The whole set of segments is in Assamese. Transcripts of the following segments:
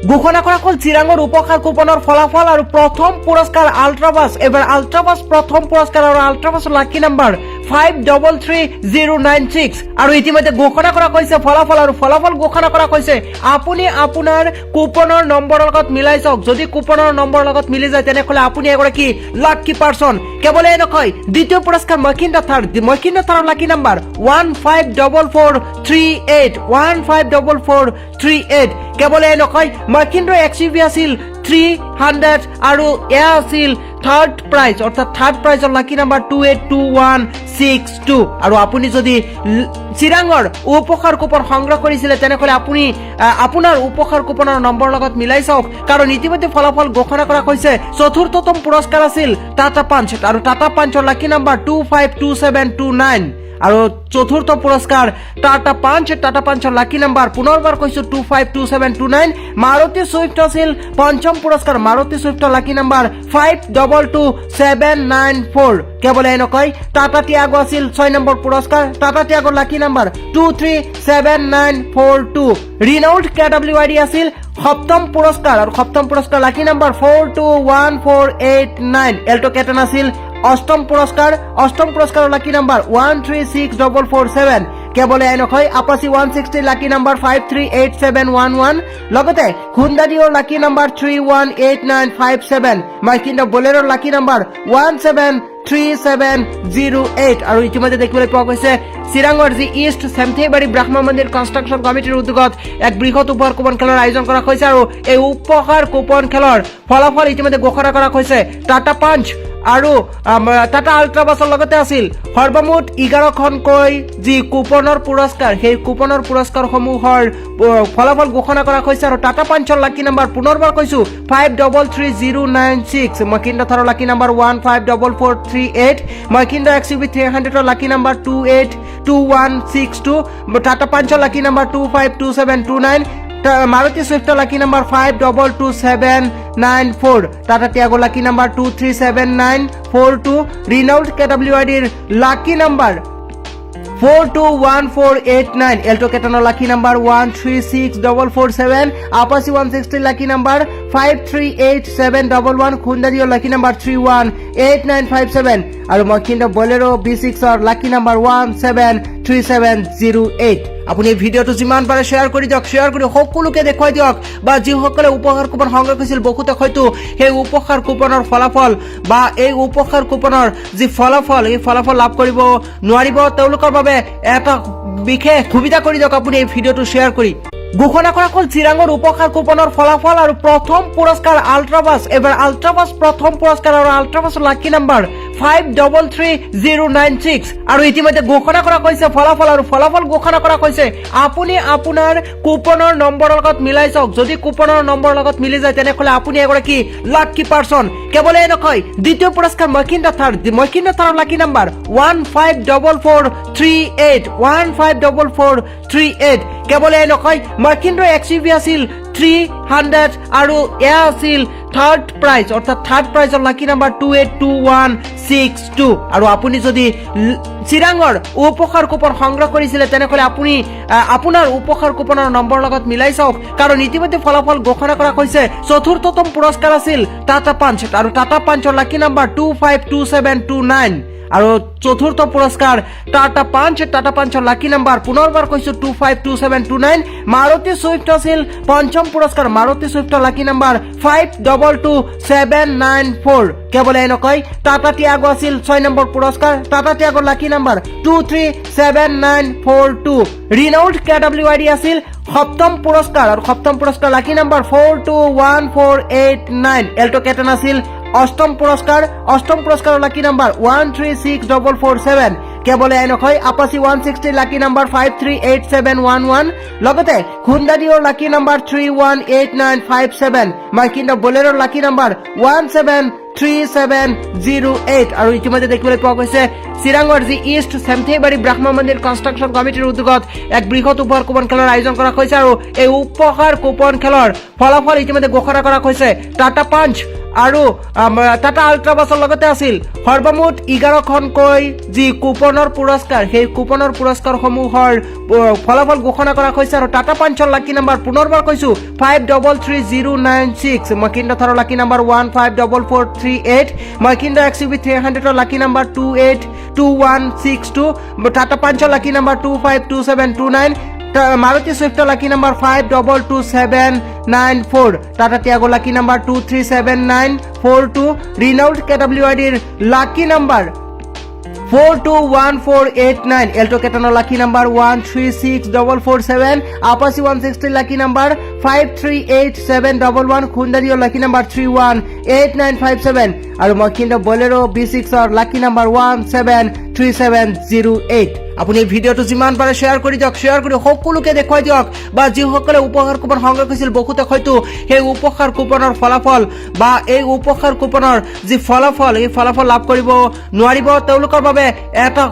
ঘোষণা কৰা হ'ল চিৰাঙৰ উপহাৰ কুপনৰ ফলাফল আৰু প্ৰথম পুৰস্কাৰ আল্ট্ৰাবাছ এবাৰ আল্ট্ৰাবাছ প্ৰথম পুৰস্কাৰ আৰু আল্ট্ৰাবাছ লাকি নাম্বাৰ 533096 আৰু ইতিমধ্যে ঘোষণা কৰা হৈছে ফলাফল আৰু ফলাফল ঘোষণা কৰা হৈছে আপুনি আপোনাৰ কুপনৰ নম্বৰৰ লগত মিলাই চাওক যদি কুপনৰ নম্বৰৰ লগত মিলি যায় তেনেহলে আপুনি এগৰাকী লাকি পাৰসন কেৱল এই নহয় দ্বিতীয় পুৰস্কাৰ মহিন্দ্ৰা থাৰৰ লাকি নাম্বাৰ 154438 154438 কেৱল এই নহয় মহিন্দ্ৰা এক্সইউভি আছিল 300 আৰু এয়া আছিল থাৰ্ড প্ৰাইজ অৰ্থাৎ থাৰ্ড প্ৰাইজৰ লাকি নাম্বাৰ 282162 আৰু আপুনি যদি চিৰাঙৰ উপহাৰ কুপন সংগ্ৰহ কৰিছিলে তেনেহলে আপুনি আপোনাৰ উপহাৰ কুপনৰ নম্বৰৰ লগত মিলাই চাওক কাৰণ ইতিমধ্যে ফলাফল ঘোষণা কৰা হৈছে চতুৰ্থতম পুৰস্কাৰ আছিল টাটা পাঞ্চ আৰু টাটা পাঞ্চৰ লাকি নাম্বাৰ 252729 আৰু চতুৰ্থ পুৰস্কাৰ টাটা পাঞ্চৰ লাকি নাম্বাৰ পুনৰবাৰ কৈছো 252729 মাৰুতি সুইফ্ট আছিল পঞ্চম পুৰস্কাৰ মাৰুতি সুইফ্টৰ লাকি নাম্বাৰ 522794 কেৱল এই নহয় টাটা টিয়াগো আছিল 6 নম্বৰ পুৰস্কাৰ টাটা টিয়াগোৰ লাকি নাম্বাৰ 237942 ৰিনাউল্ড কেডব্লিউআইডি আছিল সপ্তম পুৰস্কাৰ আৰু সপ্তম পুৰস্কাৰ লাকি নাম্বাৰ 421489 এল্টো কেটন আছিল অষ্টম পুৰস্কাৰৰ লাকি নাম্বাৰ 136447 কেৱল এই নহয় আপাচি 160 লাকি নাম্বাৰ 538711 লগতে হুন্ডা ডিঅ'ৰ লাকি নাম্বাৰ 318957 মাইকিন্দা বলেৰৰ লাকি নাম্বাৰ 173708 আৰু ইতিমধ্যে দেখিবলৈ পোৱা গৈছে চিৰাঙৰ যি ইষ্ট চেমথেবাৰী ব্ৰহ্মা মন্দিৰ কনষ্ট্ৰাকচন কমিটিৰ উদ্যোগত এক বৃহৎ উপহাৰ কুপন খেলৰ আয়োজন কৰা হৈছে আৰু এই উপহাৰ কুপন খেলৰ ফলাফল ইতিমধ্যে ঘোষণা কৰা হৈছে টাটা পাঞ্চ আৰু টাটা আল্ট্ৰাবাছৰ লগতে আছিল সৰ্বমুঠ 11খনকৈ যি কুপনৰ পুৰস্কাৰ সেই কুপনৰ পুৰস্কাৰসমূহৰ ফলাফল ঘোষণা কৰা হৈছে আৰু টাটা পাঞ্চৰ লাকি নাম্বাৰ পুনৰবাৰ কৈছো 533096 মহিন্দ্ৰা থাৰৰ লাকি নাম্বাৰ 154438 মহিন্দ্ৰা এক্সইউভি 300ৰ লাকি নাম্বাৰ 282162 টাটা পাঞ্চৰ লাকি নাম্বাৰ 252729 মাৰুতি সুইফ্টৰ লাকি নাম্বাৰ 522794 টাটা টিয়াগো লাকি নাম্বাৰ 237942 ৰিনাউল্ড কেডব্লিউআইডিৰ লাকি নাম্বাৰ 421489 এল্টো কেটনৰ লাকি নাম্বাৰ 136447 আপাচি 160 লাকি নাম্বাৰ 538711 হুন্ডা ডিঅ'ৰ লাকি নাম্বাৰ 318957 আৰু মহিন্দ্ৰা বলেৰো B6ৰ লাকি নাম্বাৰ 173708 আপুনি এই ভিডিঅ'টো যিমান পাৰে শ্বেয়াৰ কৰি দিয়ক শ্বেয়াৰ কৰি সকলোকে দেখুৱাই দিয়ক বা যিসকলে উপহাৰ কুপন সংগ্ৰহ কৰিছিল বহুতে হয়তো সেই উপহাৰ কুপনৰ ফলাফল বা এই উপহাৰ কুপনৰ যি ফলাফল এই ফলাফল লাভ কৰিব নোৱাৰিব তেওঁলোকৰ বাবে এটা বিশেষ সুবিধা কৰি দিয়ক আপুনি এই ভিডিঅ'টো শ্বেয়াৰ কৰি ঘোষণা কৰা হ'ল চিৰাঙৰ উপহাৰ কুপনৰ ফলাফল আৰু প্ৰথম পুৰস্কাৰ আল্ট্ৰাবাছ এবাৰ আল্ট্ৰাবাছ প্ৰথম পুৰস্কাৰ আৰু আল্ট্ৰাবাছৰ লাকি নাম্বাৰ 533096 আৰু ইতিমধ্যে ঘোষণা কৰা হৈছে ফলাফল আৰু ফলাফল ঘোষণা কৰা হৈছে আপুনি আপোনাৰ কুপনৰ নম্বৰৰ লগত মিলাই চাওক যদি কুপনৰ নম্বৰৰ লগত মিলি যায় তেনেহলে আপুনি এগৰাকী লাকি পাৰসন কেৱল এই নহয় দ্বিতীয় পুৰস্কাৰ মহিন্দ্ৰা থাৰৰ লাকি নাম্বাৰ 154438 কেৱল এই নহয় মহিন্দ্ৰা এক্সইউভি আছিল 300 আৰু এয়া আছিল থাৰ্ড প্ৰাইজ অৰ্থাৎ থাৰ্ড প্ৰাইজৰ লাকি নাম্বাৰ 282162 আৰু আপুনি যদি চিৰাঙৰ উপহাৰ কুপন সংগ্ৰহ কৰিছিলে তেনেহলে আপুনি আপোনাৰ উপহাৰ কুপনৰ নম্বৰৰ লগত মিলাই চাওক কাৰণ ইতিমধ্যে ফলাফল ঘোষণা কৰা হৈছে চতুৰ্থতম পুৰস্কাৰ আছিল টাটা পাঞ্চ আৰু টাটা পাঞ্চৰ লাকি নাম্বাৰ 252729 আৰু চতুৰ্থ পুৰস্কাৰ টাটা পাঞ্চৰ লাকি নাম্বাৰ পুনৰবাৰ কৈছো 252729 মাৰুতি সুইফ্ট আছিল পঞ্চম পুৰস্কাৰ মাৰুতি সুইফ্টৰ লাকি নাম্বাৰ 522794 কেৱল এই নহয় টাটা টিয়াগো আছিল 6 নম্বৰ পুৰস্কাৰ টাটা টিয়াগোৰ লাকি নাম্বাৰ 237942 ৰিনাউল্ড কেডব্লিউআইডি আছিল সপ্তম পুৰস্কাৰ আৰু সপ্তম পুৰস্কাৰ লাকি নাম্বাৰ 421489 এল্টো কেটন আছিল অষ্টম পুৰস্কাৰৰ লাকি নাম্বাৰ 136447 কেৱল এই নহয় আপাচি 160 লাকি নাম্বাৰ 538711 লগতে হুন্ডা ডিঅ'ৰ লাকি নাম্বাৰ 318957 মহিন্দ্ৰা বলেৰৰ লাকি নাম্বাৰ 173708 আৰু ইতিমধ্যে দেখিবলৈ পোৱা গৈছে চিৰাঙৰ যি ইষ্ট চেমথেবাৰী ব্ৰহ্মা মন্দিৰ কনষ্ট্ৰাকচন কমিটিৰ উদ্যোগত এক বৃহৎ উপহাৰ কুপন খেলৰ আয়োজন কৰা হৈছে আৰু এই উপহাৰ কুপন খেলৰ ফলাফল ইতিমধ্যে ঘোষণা কৰা হৈছে টাটা পাঞ্চ আৰু টাটা আল্ট্ৰা বাছৰ লগতে আছিল সৰ্বমুঠ 11খনকৈ যি কুপনৰ পুৰস্কাৰ সেই কুপনৰ পুৰস্কাৰসমূহৰ ফলাফল ঘোষণা কৰা হৈছে আৰু টাটা পাঞ্চৰ লাকি নাম্বাৰ পুনৰবাৰ কৈছো 533096 মহিন্দ্ৰা থাৰৰ লাকি নাম্বাৰ 154438 মহিন্দ্ৰা XUV 300ৰ লাকি নাম্বাৰ 282162 টাটা পাঞ্চৰ লাকি number 252729 Maruti Swift lucky number 522794 Tata Tiago lucky number 237942 Renault KWID lucky number 421489 Elto Ketano lucky number 136447 Apache 160 lucky number 538711 Hyundai lucky number 318957 আৰু Mahindra Bolero B6 or lucky number 173708 আপুনি ভিডিওটো যিমান পাৰে শেয়াৰ কৰি দিয়ক শেয়াৰ কৰি সকলোকে দেখুৱাই দিয়ক বা যিসকলে উপহাৰ কুপন সংগ্ৰহ কৰিছিল বহুতে হয়তো সেই উপহাৰ কুপনৰ ফলাফল বা এই উপহাৰ কুপনৰ যি ফলাফল এই ফলাফল লাভ কৰিব নোৱাৰিব তেওঁলোকৰ বাবে এটা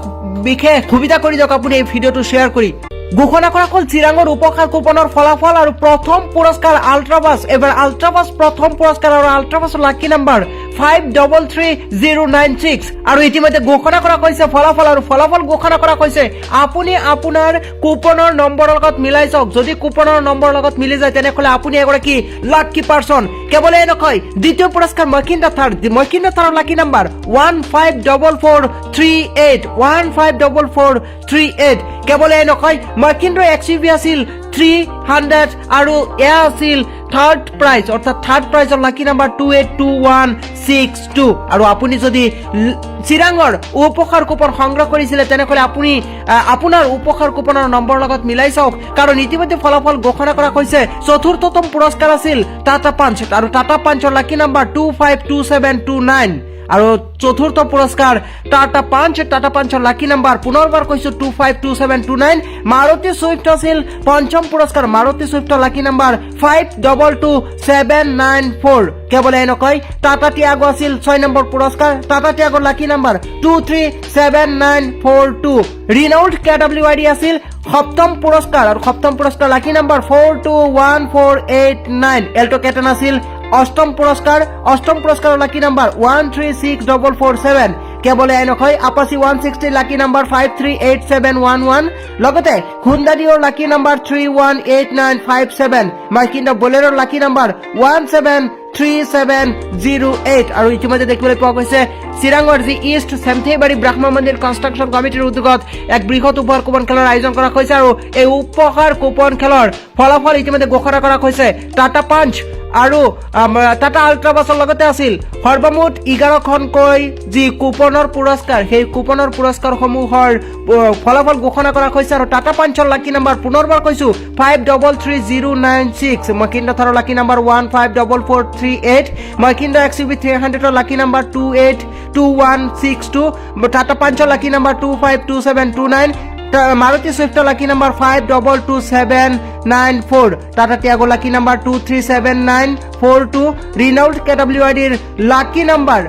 বিশেষ সুবিধা কৰি দিয়ক আপুনি এই ভিডিওটো শেয়াৰ কৰি ঘোষণা কৰা হল চিৰাঙৰ উপহাৰ কুপনৰ ফলাফল আৰু প্ৰথম পুৰস্কাৰ আল্ট্ৰাবাস এবাৰ আল্ট্ৰাবাস প্ৰথম পুৰস্কাৰ আৰু আল্ট্ৰাবাসৰ লাকি নাম্বাৰ 533096 আৰু ইতিমধ্যে ঘোষণা কৰা হৈছে ফলাফল আৰু ফলাফল ঘোষণা কৰা হৈছে আপুনি আপোনাৰ কুপনৰ নম্বৰৰ লগত মিলাই চাওক যদি কুপনৰ নম্বৰৰ লগত মিলি যায় তেনেহলে আপুনি এগৰাকী লাকি পাৰসন কেৱল এই নহয় দ্বিতীয় পুৰস্কাৰ মহিন্দ্ৰা থাৰৰ লাকি নাম্বাৰ 154438 কেৱল এই নহয় মহিন্দ্ৰা XUV আছিল 300 আৰু এয়া আছিল থাৰ্ড প্ৰাইজ অৰ্থাৎ থাৰ্ড প্ৰাইজৰ লাকি নাম্বাৰ 282162 আৰু আপুনি যদি চিৰাঙৰ উপহাৰ কুপন সংগ্ৰহ কৰিছিলে তেনেহলে আপুনি আপোনাৰ উপহাৰ কুপনৰ নম্বৰ লগত মিলাই চাওক কাৰণ ইতিমধ্যে ফলাফল ঘোষণা কৰা হৈছে চতুৰ্থতম পুৰস্কাৰ আছিল টাটা পাঞ্চ আৰু টাটা পাঞ্চৰ লাকি নাম্বাৰ 252729 আৰু চতুৰ্থ পুৰস্কাৰ টাটা পাঞ্চৰ লাকি নাম্বাৰ পুনৰবাৰ কৈছো 252729 মাৰুতি সুইফ্ট আছিল পঞ্চম পুৰস্কাৰ মাৰুতি সুইফ্টৰ লাকি নাম্বাৰ 522794 কেৱল এই নহয় টাটা টিয়াগো আছিল 6 নম্বৰ পুৰস্কাৰ টাটা টিয়াগোৰ লাকি নাম্বাৰ 237942 ৰিনাউল্ট KWID আছিল সপ্তম পুৰস্কাৰ আৰু সপ্তম পুৰস্কাৰ লাকি নাম্বাৰ 421489 এল্টো কেটন আছিল অষ্টম পুৰস্কাৰৰ লাকি নাম্বাৰ 136447 কেৱল এই নহয় আপাচি 160 লাকি নাম্বাৰ 538711 লগতে হুন্দাইৰ লাকি নাম্বাৰ 318957 মহিন্দ্ৰা বলেৰোৰ লাকি নাম্বাৰ 173708 আৰু ইতিমধ্যে দেখিবলৈ পোৱা গৈছে চিৰাঙৰ যি ইষ্ট সেমথেবাৰী ব্ৰহ্মা মন্দিৰ কনষ্ট্ৰাকচন কমিটিৰ উদ্যোগত এক বৃহৎ উপহাৰ কুপন খেলৰ আয়োজন কৰা হৈছে আৰু এই উপহাৰ কুপন খেলৰ ফলাফল ইতিমধ্যে ঘোষণা কৰা হৈছে টাটা পাঞ্চ আৰু টাটা আল্ট্ৰা বাছৰ লগতে আছিল সৰ্বমুঠ 11খনকৈ যি কুপনৰ পুৰস্কাৰ সেই কুপনৰ পুৰস্কাৰসমূহৰ ফলাফল ঘোষণা কৰা হৈছে আৰু টাটা পাঞ্চৰ লাকি নাম্বাৰ পুনৰবাৰ কৈছো 533096 মহিন্দ্ৰা থাৰৰ লাকি নাম্বাৰ 154438 মহিন্দ্ৰা XUV 300ৰ লাকি নাম্বাৰ 282162 টাটা পাঞ্চৰ লাকি number 252729 Maruti Swift lucky number 522794 Tata Tiago lucky number 237942 Renault KWID lucky number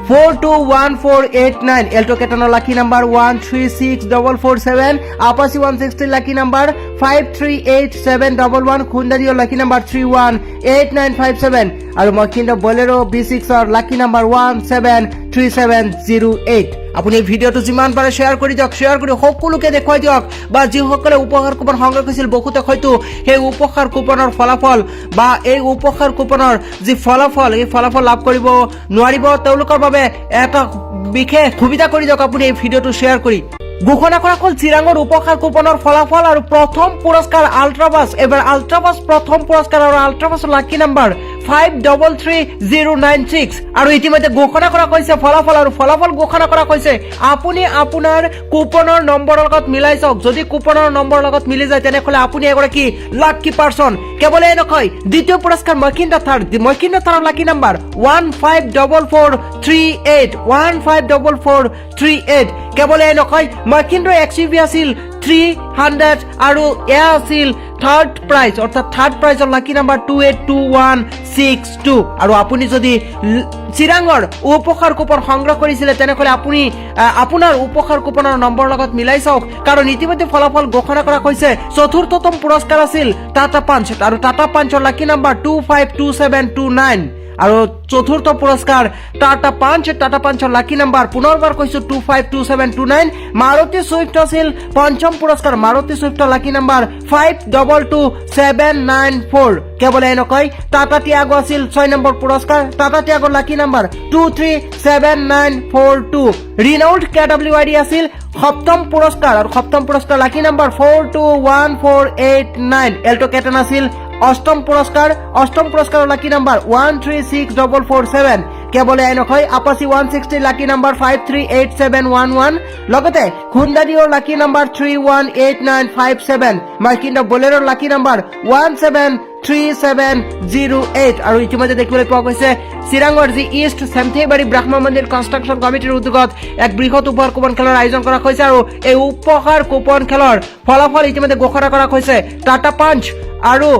421489 Elto Ketano lucky number 136447 Apache 160 lucky number 538711 Hyundai lucky number 318957 আৰু Mahindra Bolero B6 or lucky number 173708 আপুনি ভিডিওটো যিমান পাৰে শেয়াৰ কৰি দিয়ক শেয়াৰ কৰি সকলোকে দেখুৱাই দিয়ক বা যিসকলে উপহাৰ কুপন সংগ্ৰহ কৰিছিল বহুতে হয়তো সেই উপহাৰ কুপনৰ ফলাফল বা এই উপহাৰ কুপনৰ যি ফলাফল এই ফলাফল লাভ কৰিব নোৱাৰিব তেওঁলোকৰ বাবে এটা বিশেষ সুবিধা কৰি দিয়ক আপুনি এই ভিডিওটো শেয়াৰ কৰি ঘোষণা কৰা হল চিৰাঙৰ উপহাৰ কুপনৰ ফলাফল আৰু প্ৰথম পুৰস্কাৰ আল্ট্ৰাবাস এবাৰ আল্ট্ৰাবাস প্ৰথম পুৰস্কাৰ আৰু আল্ট্ৰাবাসৰ লাকি নাম্বাৰ 533096 আৰু ইতিমধ্যে ঘোষণা কৰা হৈছে ফলাফল আৰু ফলাফল ঘোষণা কৰা হৈছে আপুনি আপোনাৰ কুপনৰ নম্বৰৰ লগত মিলাই চাওক যদি কুপনৰ নম্বৰৰ লগত মিলি যায় তেনেহলে আপুনি এগৰাকী লাকি পাৰসন কেৱল এই নহয় দ্বিতীয় পুৰস্কাৰ মহিন্দ্ৰা থাৰৰ লাকি নাম্বাৰ 154438 কেৱল এই নহয় মহিন্দ্ৰা XUV আছিল 300 আৰু এয়া আছিল থাৰ্ড প্ৰাইজ অৰ্থাৎ থাৰ্ড প্ৰাইজৰ লাকি নাম্বাৰ 282162 আৰু আপুনি যদি চিৰাঙৰ উপহাৰ কুপন সংগ্ৰহ কৰিছিলে তেনেহলে আপুনি আপোনাৰ উপহাৰ কুপনৰ নম্বৰৰ লগত মিলাই চাওক কাৰণ ইতিমধ্যে ফলাফল ঘোষণা কৰা হৈছে চতুৰ্থতম পুৰস্কাৰ আছিল টাটা পাঞ্চ আৰু টাটা পাঞ্চৰ লাকি নাম্বাৰ 252729 আৰু চতুৰ্থ পুৰস্কাৰ টাটা পাঞ্চৰ লাকি নাম্বাৰ পুনৰবাৰ কৈছো 252729 মাৰুতি সুইফ্ট আছিল পঞ্চম পুৰস্কাৰ মাৰুতি সুইফ্ট লাকি নাম্বাৰ 522794 কেৱল এনেকৈ টাটা টিয়াগো আছিল 6 নম্বৰ পুৰস্কাৰ টাটা টিয়াগোৰ লাকি নাম্বাৰ 237942 ৰিনাউল্ড KWID আছিল সপ্তম পুৰস্কাৰ আৰু সপ্তম পুৰস্কাৰ লাকি নাম্বাৰ 421489 এল্টো কেটন আছিল অষ্টম পুৰস্কাৰৰ লাকি নাম্বাৰ 136447 কেৱল এনেকৈ আপাচি 160 লাকি নাম্বাৰ 538711 লগতে হুণ্ডা ডিঅ'ৰ লাকি নাম্বাৰ 318957 মাৰ্কিণ্ডা বলেৰোৰ লাকি নাম্বাৰ 173708 আৰু ইতিমধ্যে দেখিবলৈ পোৱা গৈছে চিৰাঙৰ যি ইষ্ট চেমথেবাৰী ব্ৰহ্মা মন্দিৰ কনষ্ট্ৰাকশ্যন কমিটিৰ উদ্যোগত এক বৃহৎ উপহাৰ কুপন খেলৰ আয়োজন কৰা হৈছে আৰু এই উপহাৰ কুপন খেলৰ ফলাফল ইতিমধ্যে ঘোষণা কৰা হৈছে টাটা পাঞ্চ আৰু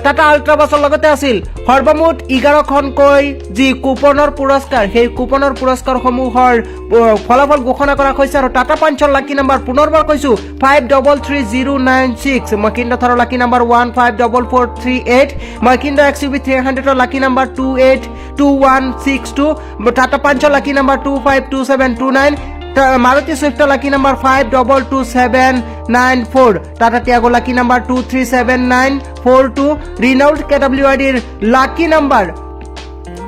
টাটা আল্ট্ৰাবাছৰ লগতে আছিল সৰ্বমুঠ 11খনকৈ যি কুপনৰ পুৰস্কাৰ সেই কুপনৰ পুৰস্কাৰসমূহৰ ফলাফল ঘোষণা কৰা হৈছে আৰু টাটা পাঞ্চৰ লাকি নাম্বাৰ পুনৰবাৰ কৈছো 533096 মহিন্দ্ৰা থাৰৰ লাকি নাম্বাৰ 154438 মহিন্দ্ৰা XUV 300ৰ লাকি নাম্বাৰ 282162 টাটা পাঞ্চৰ লাকি নাম্বাৰ 252729 মাৰুতি সুইফ্ট লাকি নাম্বাৰ 522794 টাটা টিয়াগো লাকি নাম্বাৰ 237942 ৰিনাউল্ড KWIDৰ লাকি নাম্বাৰ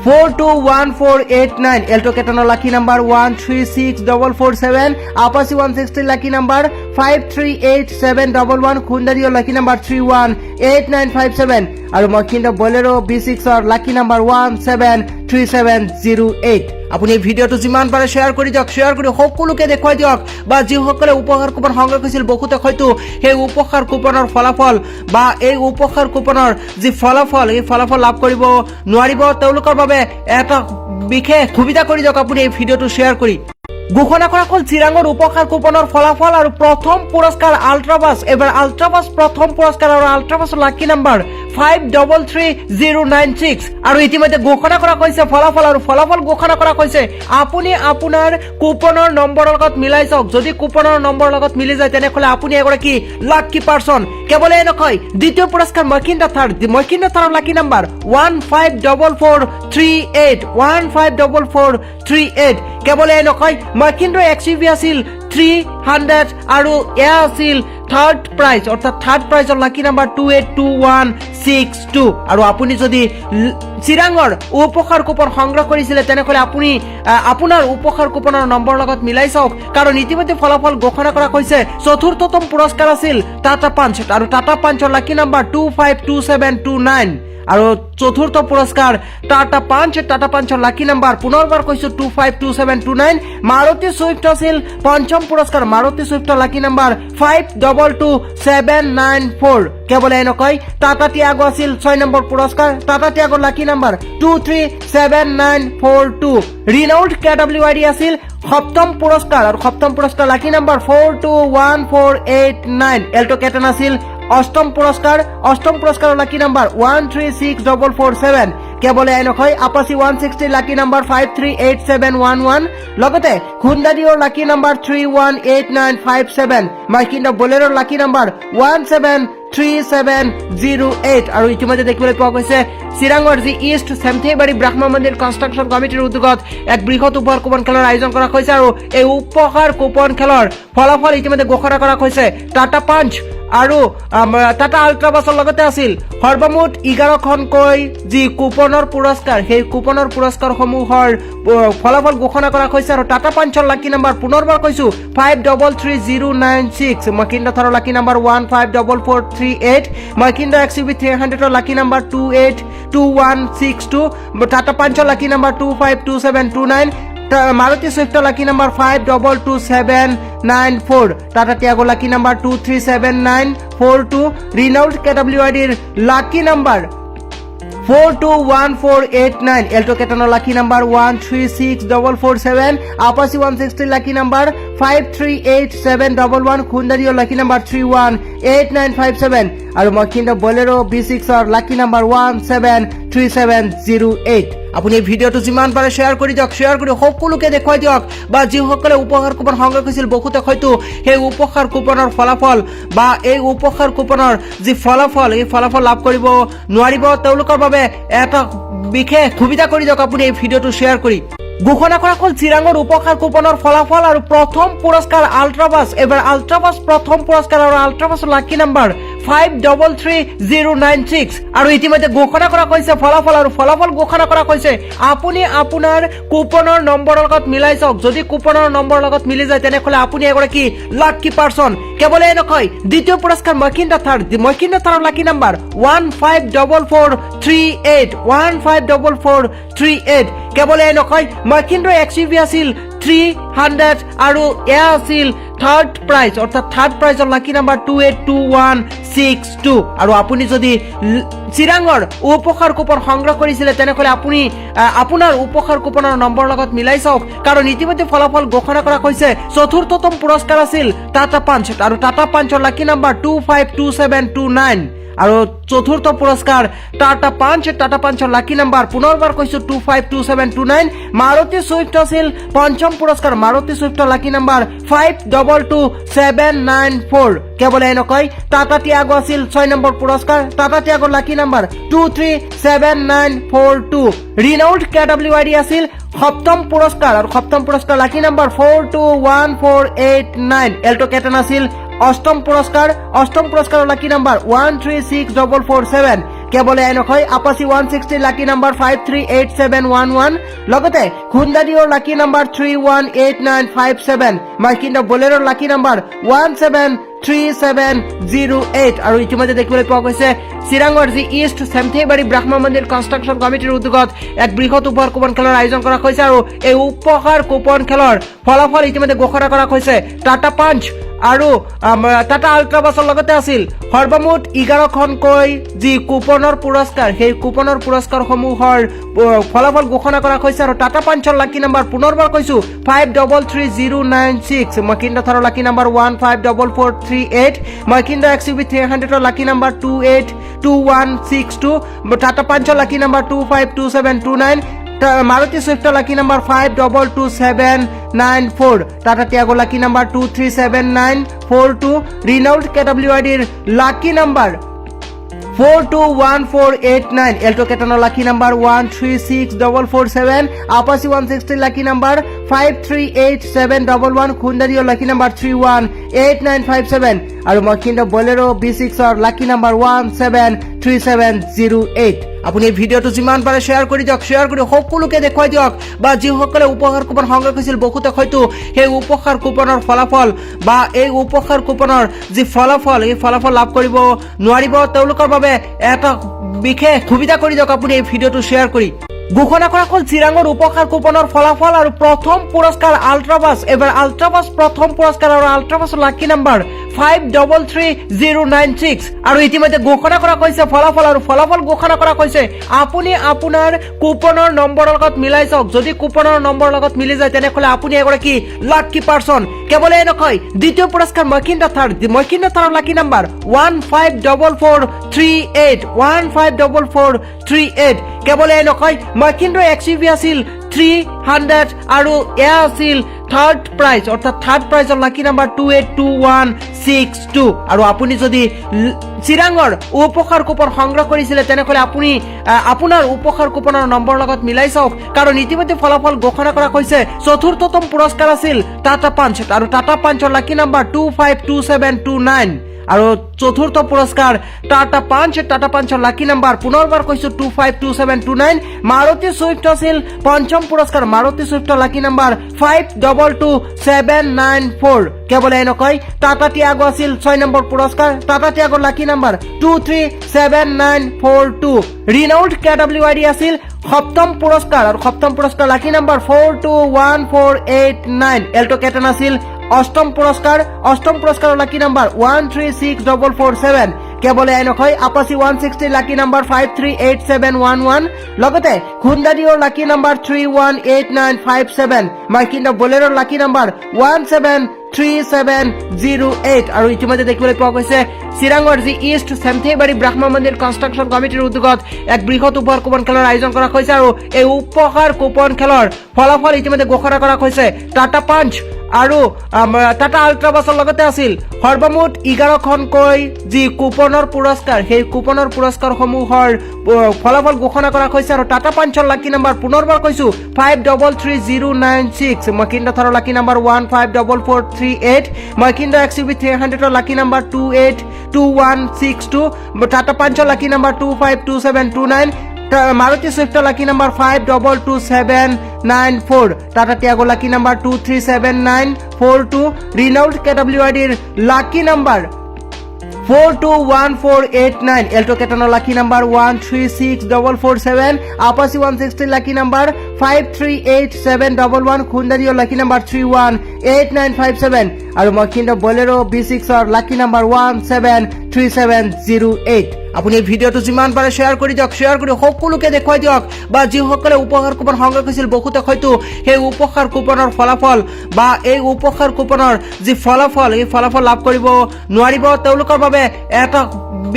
421489 এল্টো কেটনৰ লাকি নাম্বাৰ 136447 আপাচি 160 লাকি নাম্বাৰ 538711 হুণ্ডা ডিঅ'ৰ লাকি নাম্বাৰ 318957 আৰু মহিন্দ্ৰা বলেৰো B6ৰ লাকি নাম্বাৰ 173708 আপুনি এই ভিডিঅ'টো যিমান পাৰে শ্বেয়াৰ কৰি দিয়ক শ্বেয়াৰ কৰি সকলোকে দেখুৱাই দিয়ক বা যিসকলে উপহাৰ কুপন সংগ্ৰহ কৰিছিল বহুতে হয়তো সেই উপহাৰ কুপনৰ ফলাফল বা এই উপহাৰ কুপনৰ যি ফলাফল এই ফলাফল লাভ কৰিব নোৱাৰিব তেওঁলোকৰ বাবে এটা বিশেষ সুবিধা কৰি দিয়ক আপুনি এই ভিডিঅ'টো শ্বেয়াৰ কৰি ঘোষণা কৰা হ'ল চিৰাঙৰ উপহাৰ কুপনৰ ফলাফল আৰু প্ৰথম পুৰস্কাৰ আল্ট্ৰাবাছ এবাৰ আল্ট্ৰাবাছ প্ৰথম পুৰস্কাৰ আৰু আল্ট্ৰাবাছৰ লাকি নাম্বাৰ 533096 আৰু ইতিমধ্যে ঘোষণা কৰা হৈছে ফলাফল আৰু ফলাফল ঘোষণা কৰা হৈছে আপুনি আপোনাৰ কুপনৰ নম্বৰৰ লগত মিলাই চাওক যদি কুপনৰ নম্বৰৰ লগত মিলি যায় তেনেহলে আপুনি এগৰাকী লাকি পাৰ্সন কেৱল এনেকৈ দ্বিতীয় পুৰস্কাৰ মহিন্দ্ৰা থাৰৰ লাকি নাম্বাৰ 154438 কেৱল এনেকৈ মহিন্দ্ৰা XUV আছিল 300 আৰু এয়া আছিল থাৰ্ড প্ৰাইজ অৰ্থাৎ থাৰ্ড প্ৰাইজৰ লাকি নাম্বাৰ 282162 আৰু আপুনি যদি চিৰাঙৰ উপহাৰ কুপন সংগ্ৰহ কৰিছিলে তেনেহলে আপুনি আপোনাৰ উপহাৰ কুপনৰ নম্বৰ লগত মিলাই চাওক কাৰণ ইতিমধ্যে ফলাফল ঘোষণা কৰা হৈছে চতুৰ্থতম পুৰস্কাৰ আছিল টাটা পাঞ্চ আৰু টাটা পাঞ্চৰ লাকি নাম্বাৰ 252729 আৰু চতুৰ্থ পুৰস্কাৰ টাটা পাঞ্চৰ লাকি নাম্বাৰ পুনৰবাৰ কৈছো 252729 মাৰুতি সুইফ্ট আছিল পঞ্চম পুৰস্কাৰ মাৰুতি সুইফ্ট লাকি নাম্বাৰ 522794 কেৱল এনেকৈ টাটা টিয়াগো আছিল 6 নম্বৰ পুৰস্কাৰ টাটা টিয়াগোৰ লাকি নাম্বাৰ 237942 ৰিনাউল্ড KWID আছিল সপ্তম পুৰস্কাৰ আৰু সপ্তম পুৰস্কাৰ লাকি নাম্বাৰ 421489 এল্টো কেটন আছিল অষ্টম পুৰস্কাৰৰ লাকি নাম্বাৰ 136447 কেৱল এনেকৈ আপাচি 160 লাকি নাম্বাৰ 538711 লগতে হুণ্ডা ডিঅ'ৰ লাকি নাম্বাৰ 318957 মহিন্দ্ৰা বলেৰোৰ লাকি নাম্বাৰ 173708 আৰু ইতিমধ্যে দেখিবলৈ পোৱা গৈছে চিৰাঙৰ যি ইষ্ট চেমথেবাৰী ব্ৰহ্মা মন্দিৰ কনষ্ট্ৰাকশ্যন কমিটিৰ উদ্যোগত এক বৃহৎ উপহাৰ কুপন খেলৰ আয়োজন কৰা হৈছে আৰু এই উপহাৰ কুপন খেলৰ ফলাফল ইতিমধ্যে ঘোষণা কৰা হৈছে টাটা পাঞ্চ আৰু টাটা আল্ট্ৰাবাছৰ লগতে আছিল সৰ্বমুঠ 11খনকৈ যি কুপনৰ পুৰস্কাৰ সেই কুপনৰ পুৰস্কাৰসমূহৰ ফলাফল ঘোষণা কৰা হৈছে আৰু টাটা পাঞ্চৰ লাকি নাম্বাৰ পুনৰবাৰ কৈছো 533096 মহিন্দ্ৰা থাৰৰ লাকি নাম্বাৰ 154438 মহিন্দ্ৰা XUV 300ৰ লাকি নাম্বাৰ 282162 টাটা পাঞ্চৰ লাকি নাম্বাৰ 252729 মাৰুতি সুইফ্ট লাকি নাম্বাৰ 522794 টাটা টিয়াগো লাকি নাম্বাৰ 237942 ৰিনাউল্ড KWIDৰ লাকি নাম্বাৰ 421489 এল্টো কেটনৰ লাকি নাম্বাৰ 136447 আপাচি 160 লাকি নাম্বাৰ 538711 খুন্দাৰিৰ লাকি নাম্বাৰ 318957 আৰু মই কিন্তু বলেৰো B6ৰ লাকি নাম্বাৰ 173708 আপুনি এই ভিডিঅটো যিমান পাৰে শ্বেয়াৰ কৰি দিয়ক শ্বেয়াৰ কৰি সকলোকে দেখুৱাই দিয়ক বা যিসকলে উপহাৰ কুপন সংগ্ৰহ কৰিছিল বহুতে হয়তো সেই উপহাৰ কুপনৰ ফলাফল বা এই উপহাৰ কুপনৰ যি ফলাফল এই ফলাফল লাভ কৰিব নোৱাৰিব তেওঁলোকৰ বাবে এটা বিশেষ সুবিধা কৰি দিয়ক আপুনি এই ভিডিঅটো শ্বেয়াৰ কৰি ঘোষণা কৰা হ'ল চিৰাঙৰ উপহাৰ কুপনৰ ফলাফল আৰু প্ৰথম পুৰস্কাৰ আল্ট্ৰাবাছ এবাৰ আল্ট্ৰাবাছ প্ৰথম পুৰস্কাৰ আৰু আল্ট্ৰাবাছৰ লাকি নাম্বাৰ 533096 আৰু ইতিমধ্যে ঘোষণা কৰা হৈছে ফলাফল আৰু ফলাফল ঘোষণা কৰা হৈছে আপুনি আপোনাৰ কুপনৰ নম্বৰৰ লগত মিলাই চাওক যদি কুপনৰ নম্বৰৰ লগত মিলি যায় তেনেহলে আপুনি এগৰাকী লাকি পাৰসন কেৱল এই নহয় দ্বিতীয় পুৰস্কাৰ মকিন্দা থাৰৰ লাকি নাম্বাৰ 154438 কেৱল এই নহয় মকিন্দ্ৰ XUV আছিল 300 আৰু এয়া আছিল থাৰ্ড প্ৰাইজ অৰ্থাৎ থাৰ্ড প্ৰাইজৰ লাকি নাম্বাৰ 282162 আৰু আপুনি যদি চিৰাঙৰ উপহাৰ কুপন সংগ্ৰহ কৰিছিলে তেনেহলে আপুনি আপোনাৰ উপহাৰ কুপনৰ নম্বৰ লগত মিলাই চাওক কাৰণ ইতিমধ্যে ফলাফল ঘোষণা কৰা হৈছে চতুৰ্থতম পুৰস্কাৰ আছিল টাটা পাঞ্চ আৰু টাটা পাঞ্চৰ লাকি নাম্বাৰ 252729 আৰু চতুৰ্থ পুৰস্কাৰ টাটা পাঞ্চৰ লাকি নাম্বাৰ পুনৰবাৰ কৈছো 252729 মাৰুতি সুইফ্ট আছিল পঞ্চম পুৰস্কাৰ মাৰুতি সুইফ্টৰ লাকি নাম্বাৰ 522794 কেৱল এই নহয় টাটা টিয়াগো আছিল 6 নম্বৰ পুৰস্কাৰ টাটা টিয়াগোৰ লাকি নাম্বাৰ 237942 ৰিনাউল্ড KWID আছিল সপ্তম পুৰস্কাৰ আৰু সপ্তম পুৰস্কাৰ লাকি নাম্বাৰ 421489 এল্টো কেটেন আছিল অষ্টম পুৰস্কাৰৰ লাকি নাম্বাৰ 136447 কেৱল এই নহয় আপাচি 160 লাকি নাম্বাৰ 538711 লগতে খুন্দাডিৰ লাকি নাম্বাৰ 318957 মাইকিন্দা বলেৰৰ লাকি নাম্বাৰ 173708 আৰু ইতিমধ্যে দেখিবলৈ পোৱা গৈছে চিৰাঙৰ যি ইষ্ট চেমথেবাৰী ব্ৰহ্ম মন্দিৰ কনষ্ট্ৰাকচন কমিটিৰ উদ্যোগত এক বৃহৎ উপহাৰ কুপন খেলৰ আয়োজন কৰা হৈছে আৰু এই উপহাৰ কুপন খেলৰ ফলাফল ইতিমধ্যে ঘোষণা কৰা হৈছে টাটা পাঞ্চ আৰু টাটা আল্ট্ৰাবাছৰ লগতে আছিল সৰ্বমুঠ 11খনকৈ যি কুপনৰ পুৰস্কাৰ সেই কুপনৰ পুৰস্কাৰসমূহৰ ফলাফল ঘোষণা কৰা হৈছে আৰু টাটা পাঞ্চৰ লাকি নাম্বাৰ পুনৰবাৰ কৈছো 533096 মকিন্দা থাৰৰ লাকি নাম্বাৰ 154438 মকিন্দা XUV 300ৰ লাকি নাম্বাৰ 282162 টাটা পাঞ্চৰ লাকি নাম্বাৰ 252729 মাৰুতি সুইফ্টৰ লাকি নাম্বাৰ 522794 টাটা টিয়াগো লাকি নাম্বাৰ 237942 ৰিনাউল্ড KWIDৰ লাকি নাম্বাৰ 421489 এল্টো কেটনৰ লাকি নাম্বাৰ 136447 আপাচি 160 লাকি নাম্বাৰ 538711 খুন্দাৰিৰ লাকি নাম্বাৰ 318957 আৰু মকিন্দা বলেৰো B6ৰ লাকি নাম্বাৰ 173708 আপুনি এই ভিডিঅটো যিমান পাৰে শ্বেয়াৰ কৰি দিয়ক শ্বেয়াৰ কৰি সকলোকে দেখুৱাই দিয়ক বা যিসকলে উপহাৰ কুপন সংগ্ৰহ কৰিছিল বহুতে হয়তো সেই উপহাৰ কুপনৰ ফলাফল বা এই উপহাৰ কুপনৰ যি ফলাফল এই ফলাফল লাভ কৰিব নোৱাৰিব তেওঁলোকৰ বাবে এটা বিশেষ সুবিধা কৰি দিয়ক আপুনি এই ভিডিঅটো শ্বেয়াৰ কৰি ঘোষণা কৰা হ'ল চিৰাঙৰ উপহাৰ কুপনৰ ফলাফল আৰু প্ৰথম পুৰস্কাৰ আল্ট্ৰাবাছ এবাৰ আল্ট্ৰাবাছ প্ৰথম পুৰস্কাৰ আৰু আল্ট্ৰাবাছৰ লাকি নাম্বাৰ 533096 আৰু ইতিমধ্যে ঘোষণা কৰা হৈছে ফলাফল আৰু ফলাফল ঘোষণা কৰা হৈছে আপুনি আপোনাৰ কুপনৰ নম্বৰৰ লগত মিলাই চাওক যদি কুপনৰ নম্বৰৰ লগত মিলি যায় তেনেহলে আপুনি এগৰাকী লাকি পাৰসন কেৱল এই নহয় দ্বিতীয় পুৰস্কাৰ মকিন্দা থাৰৰ লাকি নাম্বাৰ 154438 কেৱল এই নহয় মকিন্দ্ৰ XUV আছিল 300 আৰু এয়া আছিল থাৰ্ড প্ৰাইজ অৰ্থাৎ থাৰ্ড প্ৰাইজৰ লাকি নাম্বাৰ 282162 আৰু আপুনি যদি চিৰাঙৰ উপহাৰ কুপন সংগ্ৰহ কৰিছিলে তেনেহলে আপুনি আপোনাৰ উপহাৰ কুপনৰ নম্বৰ লগত মিলাই চাওক কাৰণ ইতিমধ্যে ফলাফল ঘোষণা কৰা হৈছে চতুৰ্থতম পুৰস্কাৰ আছিল টাটা পাঞ্চ আৰু টাটা পাঞ্চৰ লাকি নাম্বাৰ 252729 আৰু চতুৰ্থ পুৰস্কাৰ টাটা পাঞ্চৰ লাকি নাম্বাৰ পুনৰবাৰ কৈছো 252729 মাৰুতি সুইফ্ট আছিল পঞ্চম পুৰস্কাৰ মাৰুতি সুইফ্টৰ লাকি নাম্বাৰ 522794 কেৱল এই নহয় টাটা টিয়াগো আছিল 6 নম্বৰ পুৰস্কাৰ টাটা টিয়াগোৰ লাকি নাম্বাৰ 237942 ৰিনাউল্ড KWID আছিল সপ্তম পুৰস্কাৰ আৰু সপ্তম পুৰস্কাৰ লাকি নাম্বাৰ 421489 এল্টো কেটেন আছিল অষ্টম পুৰস্কাৰৰ লাকি নাম্বাৰ 136447 কেৱল এই নহয় আপাচি 160 লাকি নাম্বাৰ 538711 লগতে হুণ্ডা ডিঅ'ৰ লাকি নাম্বাৰ 318957 মাইকিন্দা বলেৰৰ লাকি নাম্বাৰ 173708 আৰু ইতিমধ্যে দেখিবলৈ পোৱা গৈছে চিৰাঙৰ যি ইষ্ট চেমথেবাৰী ব্ৰহ্ম মন্দিৰ কনষ্ট্ৰাকশ্যন কমিটিৰ উদ্যোগত এক বৃহৎ উপহাৰ কুপন খেলৰ আয়োজন কৰা হৈছে আৰু এই উপহাৰ কুপন খেলৰ ফলাফল ইতিমধ্যে ঘোষণা কৰা হৈছে টাটা পাঞ্চ আৰু টাটা আল্ট্ৰাবাছৰ লগতে আছিল সৰ্বমুঠ 11খনকৈ যি কুপনৰ পুৰস্কাৰ সেই কুপনৰ পুৰস্কাৰসমূহৰ ফলাফল ঘোষণা কৰা হৈছে আৰু টাটা পাঞ্চৰ লাকি নাম্বাৰ পুনৰবাৰ কৈছো 533096 মহিন্দ্ৰা থাৰৰ লাকি নাম্বাৰ 154438 মহিন্দ্ৰা এক্সইউভি 300ৰ লাকি নাম্বাৰ 282162 টাটা পাঞ্চৰ লাকি number 252729 Maruti Swift lucky number 522794 Tata Tiago lucky number 237942 Renault KWID lucky number 421489 Elto Ketano lucky number 136447 Apache 160 lucky number 538711 Honda Dio lucky number 318957 আৰু মহিন্দ্ৰা বলেৰো B6 ৰ লাকি নাম্বাৰ 173708 আপুনি এই ভিডিওটো যিমান পাৰে শেয়াৰ কৰি দিয়ক শেয়াৰ কৰি সকলোকে দেখুৱাই দিয়ক বা যিসকলে উপহাৰ কুপন সংগ্ৰহ কৰিছিল বহুতে হয়তো সেই উপহাৰ কুপনৰ ফলাফল বা এই উপহাৰ কুপনৰ যি ফলাফল এই ফলাফল লাভ কৰিব নোৱাৰিব তেওঁলোকৰ বাবে এটা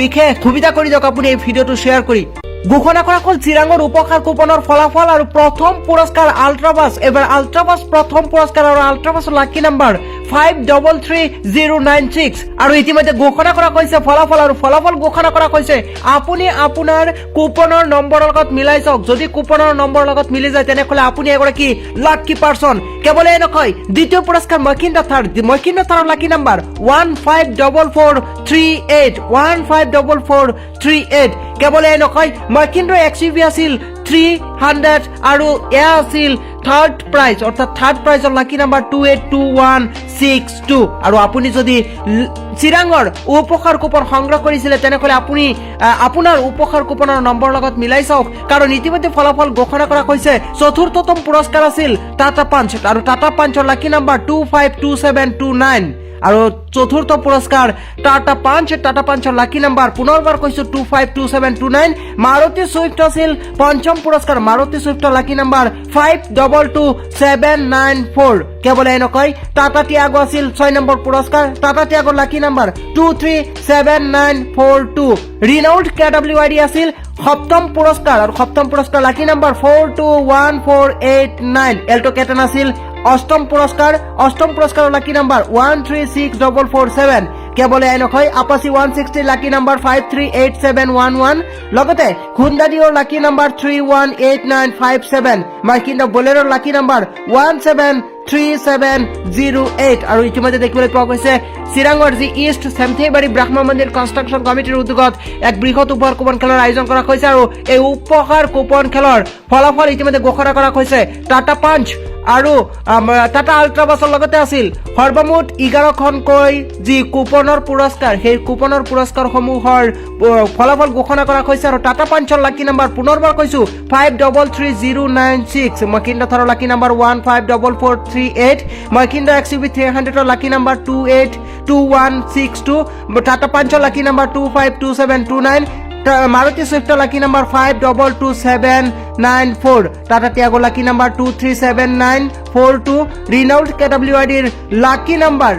বিশেষ সুবিধা কৰি দিয়ক আপুনি এই ভিডিওটো শেয়াৰ কৰি ঘোষণা কৰা হ'ল চিৰাঙৰ উপহাৰ কুপনৰ ফলাফল আৰু প্ৰথম পুৰস্কাৰ আল্ট্ৰাবাছ এবাৰ আল্ট্ৰাবাছ প্ৰথম পুৰস্কাৰ আৰু আল্ট্ৰাবাছৰ লাকি নাম্বাৰ 533096 আৰু ইতিমধ্যে ঘোষণা কৰা হৈছে ফলাফল আৰু ফলাফল ঘোষণা কৰা হৈছে আপুনি আপোনাৰ কুপনৰ নম্বৰৰ লগত মিলাই চাওক যদি কুপনৰ নম্বৰৰ লগত মিলি যায় তেনেহলে আপুনি এগৰাকী লাকি পাৰসন কেৱল এই নহয় দ্বিতীয় পুৰস্কাৰ মহিন্দ্ৰা থাৰৰ লাকি নাম্বাৰ 154438 কেৱল এই নহয় মহিন্দ্ৰা এক্সইউভি আছিল 300 আৰু এয়া আছিল থাৰ্ড প্ৰাইজ অৰ্থাৎ থাৰ্ড প্ৰাইজৰ লাকি নাম্বাৰ 282162 আৰু আপুনি যদি চিৰাঙৰ উপহাৰ কুপন সংগ্ৰহ কৰিছিলে তেনেহলে আপুনি আপোনাৰ উপহাৰ কুপনৰ নম্বৰ লগত মিলাই চাওক কাৰণ ইতিমধ্যে ফলাফল ঘোষণা কৰা হৈছে চতুৰ্থতম পুৰস্কাৰ আছিল টাটা পাঞ্চ আৰু টাটা পাঞ্চৰ লাকি নাম্বাৰ 252729 আৰু চতুৰ্থ পুৰস্কাৰ টাটা পাঞ্চৰ লাকি নাম্বাৰ পুনৰবাৰ কৈছো 252729 মাৰুতি সুইফ্ট আছিল পঞ্চম পুৰস্কাৰ মাৰুতি সুইফ্টৰ লাকি নাম্বাৰ 522794 কেৱল এই নহয় টাটা টিয়াগো আছিল 6 নম্বৰ পুৰস্কাৰ টাটা টিয়াগোৰ লাকি নাম্বাৰ 237942 ৰিনাউল্ট KWID আছিল সপ্তম পুৰস্কাৰ আৰু সপ্তম পুৰস্কাৰ লাকি নাম্বাৰ 421489 এল্টো কেটেন আছিল অষ্টম পুৰস্কাৰৰ লাকি নাম্বাৰ 136447 কেৱল এই নহয় আপাচি 160 লাকি নাম্বাৰ 538711 লগতে হুণ্ডা ডিঅ'ৰ লাকি নাম্বাৰ 318957 মহিন্দ্ৰা বলেৰৰ লাকি নাম্বাৰ 173708 আৰু ইতিমধ্যে দেখিবলৈ পোৱা গৈছে চিৰাঙৰ যি ইষ্ট চেমথেবাৰী ব্ৰহ্ম মন্দিৰ কনষ্ট্ৰাকশ্যন কমিটিৰ উদ্যোগত এক বৃহৎ উপহাৰ কুপন খেলৰ আয়োজন কৰা হৈছে আৰু এই উপহাৰ কুপন খেলৰ ফলাফল ইতিমধ্যে ঘোষণা কৰা হৈছে টাটা পাঞ্চ আৰু টাটা আল্ট্ৰাবাছৰ লগতে আছিল সৰ্বমুঠ 11খনকৈ যি কুপনৰ পুৰস্কাৰ সেই কুপনৰ পুৰস্কাৰসমূহৰ ফলাফল ঘোষণা কৰা হৈছে আৰু টাটা পাঞ্চৰ লাকি নাম্বাৰ পুনৰবাৰ কৈছো 533096 মহিন্দ্ৰা থাৰৰ লাকি নাম্বাৰ 154438 মহিন্দ্ৰা এক্সইউভি 300ৰ লাকি নাম্বাৰ 282162 টাটা পাঞ্চৰ লাকি number 252729 Maruti Swift lucky number 522794 Tata Tiago lucky number 237942 Renault KWID lucky number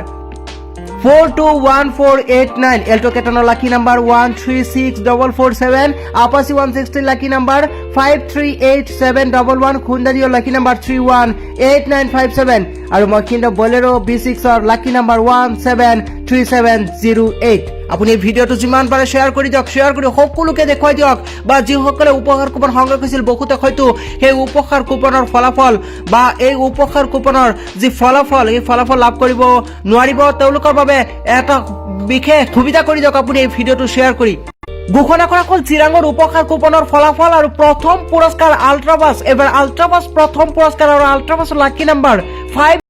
421489 Elto Ketano lucky number 136447 Apache 160 lucky number 538711 Honda Dio lucky number 318957 আৰু মহিন্দ্ৰা বলেৰো B6 ৰ লাকি নাম্বাৰ 173708 আপুনি এই ভিডিওটো যিমান পাৰে শেয়াৰ কৰি দিয়ক শেয়াৰ কৰি সকলোকে দেখুৱাই দিয়ক বা যিসকলে উপহাৰ কুপন সংগ্ৰহ কৰিছিল বহুতে হয়তো সেই উপহাৰ কুপনৰ ফলাফল বা এই উপহাৰ কুপনৰ যি ফলাফল এই ফলাফল লাভ কৰিব নোৱাৰিব তেওঁলোকৰ বাবে এটা বিশেষ সুবিধা কৰি দিয়ক আপুনি এই ভিডিওটো শেয়াৰ কৰি ঘোষণা কৰা হ'ল চিৰাঙৰ উপহাৰ কুপনৰ ফলাফল আৰু প্ৰথম পুৰস্কাৰ আল্ট্ৰাবাছ এবাৰ আল্ট্ৰাবাছ প্ৰথম পুৰস্কাৰ আৰু আল্ট্ৰাবাছৰ লাকি নাম্বাৰ 5